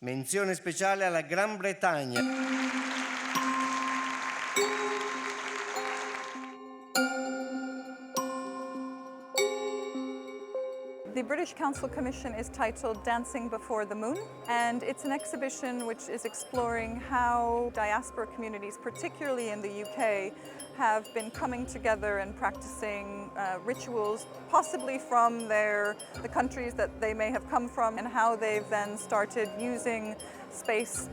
Menzione speciale alla Gran Bretagna. The British Council Commission is titled Dancing Before the Moon, and it's an exhibition which is exploring how diaspora communities, particularly in the UK, have been coming together and practicing rituals, possibly from the countries that they may have come from, and how they've then started using space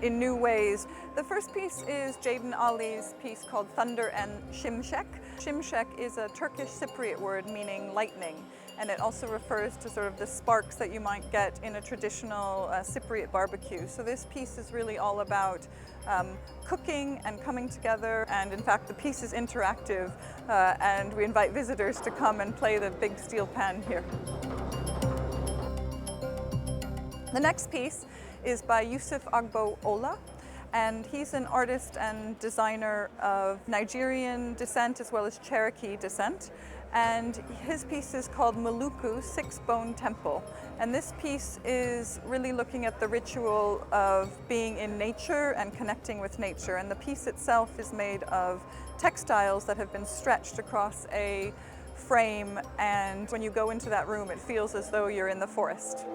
in new ways. The first piece is Jaden Ali's piece called Thunder and Şimşek. Şimşek is a Turkish Cypriot word meaning lightning, and it also refers to sort of the sparks that you might get in a traditional Cypriot barbecue. So this piece is really all about cooking and coming together, and in fact the piece is interactive, and we invite visitors to come and play the big steel pan here. The next piece is by Yusuf Agbo Ola, and he's an artist and designer of Nigerian descent as well as Cherokee descent. And his piece is called Maluku, Six Bone Temple. And this piece is really looking at the ritual of being in nature and connecting with nature. And the piece itself is made of textiles that have been stretched across a frame. And when you go into that room, it feels as though you're in the forest.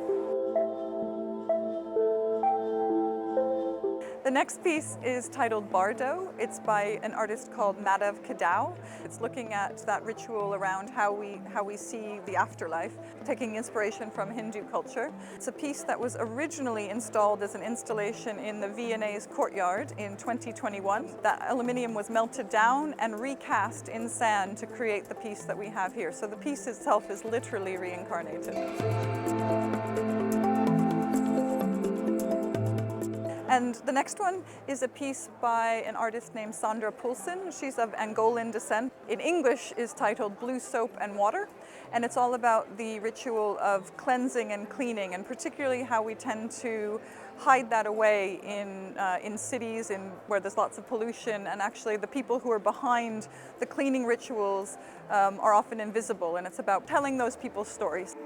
The next piece is titled Bardo. It's by an artist called Madav Kadau. It's looking at that ritual around how we see the afterlife, taking inspiration from Hindu culture. It's a piece that was originally installed as an installation in the Viennese courtyard in 2021. That aluminium was melted down and recast in sand to create the piece that we have here. So the piece itself is literally reincarnated. And the next one is a piece by an artist named Sandra Poulsen. She's of Angolan descent. In English is titled Blue Soap and Water, and it's all about the ritual of cleansing and cleaning, and particularly how we tend to hide that away in cities where there's lots of pollution, and actually the people who are behind the cleaning rituals are often invisible, and it's about telling those people's stories.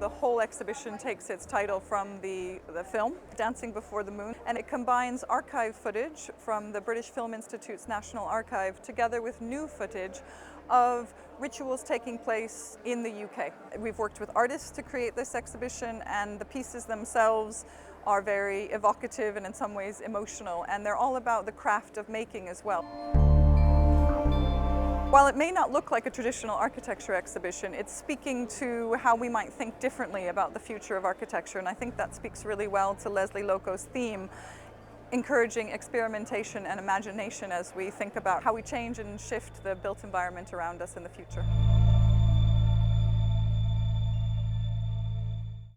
The whole exhibition takes its title from the film, Dancing Before the Moon, and it combines archive footage from the British Film Institute's National Archive together with new footage of rituals taking place in the UK. We've worked with artists to create this exhibition, and the pieces themselves are very evocative and in some ways emotional, and they're all about the craft of making as well. While it may not look like a traditional architecture exhibition, it's speaking to how we might think differently about the future of architecture, and I think that speaks really well to Leslie Loco's theme, encouraging experimentation and imagination as we think about how we change and shift the built environment around us in the future.